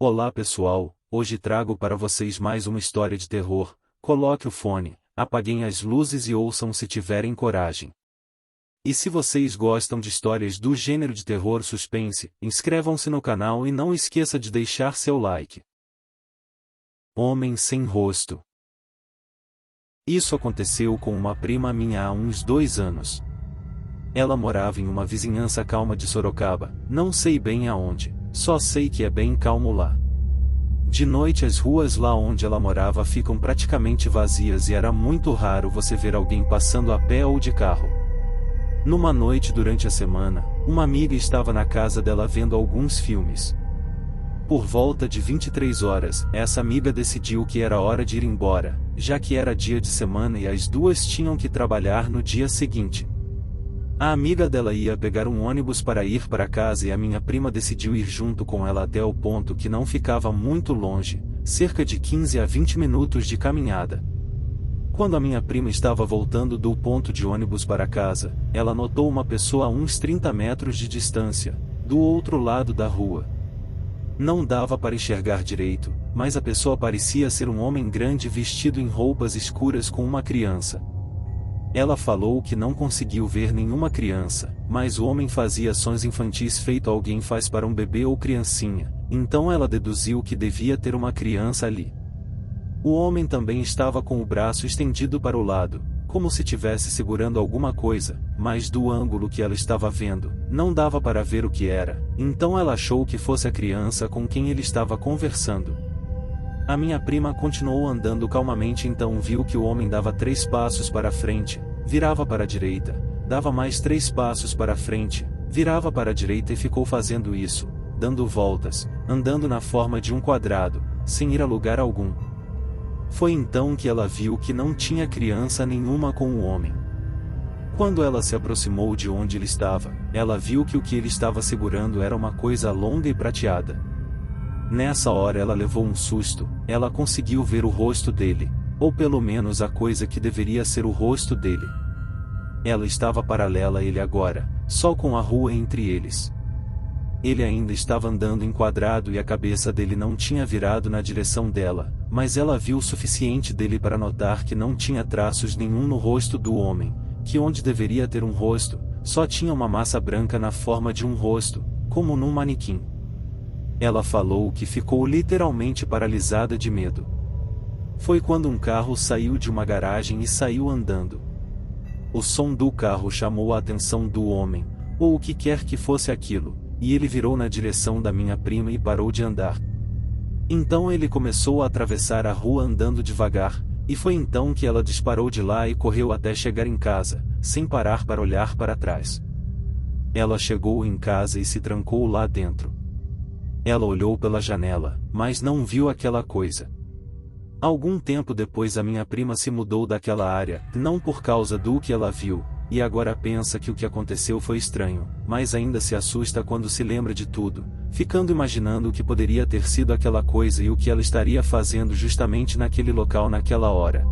Olá pessoal, hoje trago para vocês mais uma história de terror. Coloque o fone, apaguem as luzes e ouçam se tiverem coragem. E se vocês gostam de histórias do gênero de terror suspense, inscrevam-se no canal e não esqueça de deixar seu like. Homem sem rosto. Isso aconteceu com uma prima minha há uns 2 anos. Ela morava em uma vizinhança calma de Sorocaba, não sei bem aonde, só sei que é bem calmo lá. De noite as ruas lá onde ela morava ficam praticamente vazias e era muito raro você ver alguém passando a pé ou de carro. Numa noite durante a semana, uma amiga estava na casa dela vendo alguns filmes. Por volta de 23 horas, essa amiga decidiu que era hora de ir embora, já que era dia de semana e as duas tinham que trabalhar no dia seguinte. A amiga dela ia pegar um ônibus para ir para casa e a minha prima decidiu ir junto com ela até o ponto que não ficava muito longe, cerca de 15 a 20 minutos de caminhada. Quando a minha prima estava voltando do ponto de ônibus para casa, ela notou uma pessoa a uns 30 metros de distância, do outro lado da rua. Não dava para enxergar direito, mas a pessoa parecia ser um homem grande vestido em roupas escuras com uma criança. Ela falou que não conseguiu ver nenhuma criança, mas o homem fazia sons infantis feito alguém faz para um bebê ou criancinha, então ela deduziu que devia ter uma criança ali. O homem também estava com o braço estendido para o lado, como se estivesse segurando alguma coisa, mas do ângulo que ela estava vendo, não dava para ver o que era, então ela achou que fosse a criança com quem ele estava conversando. A minha prima continuou andando calmamente, então viu que o homem dava 3 passos para frente, virava para a direita, dava mais 3 passos para frente, virava para a direita e ficou fazendo isso, dando voltas, andando na forma de um quadrado, sem ir a lugar algum. Foi então que ela viu que não tinha criança nenhuma com o homem. Quando ela se aproximou de onde ele estava, ela viu que o que ele estava segurando era uma coisa longa e prateada. Nessa hora ela levou um susto, ela conseguiu ver o rosto dele, ou pelo menos a coisa que deveria ser o rosto dele. Ela estava paralela a ele agora, só com a rua entre eles. Ele ainda estava andando enquadrado e a cabeça dele não tinha virado na direção dela, mas ela viu o suficiente dele para notar que não tinha traços nenhum no rosto do homem, que onde deveria ter um rosto, só tinha uma massa branca na forma de um rosto, como num manequim. Ela falou que ficou literalmente paralisada de medo. Foi quando um carro saiu de uma garagem e saiu andando. O som do carro chamou a atenção do homem, ou o que quer que fosse aquilo, e ele virou na direção da minha prima e parou de andar. Então ele começou a atravessar a rua andando devagar, e foi então que ela disparou de lá e correu até chegar em casa, sem parar para olhar para trás. Ela chegou em casa e se trancou lá dentro. Ela olhou pela janela, mas não viu aquela coisa. Algum tempo depois a minha prima se mudou daquela área, não por causa do que ela viu, e agora pensa que o que aconteceu foi estranho, mas ainda se assusta quando se lembra de tudo, ficando imaginando o que poderia ter sido aquela coisa e o que ela estaria fazendo justamente naquele local naquela hora.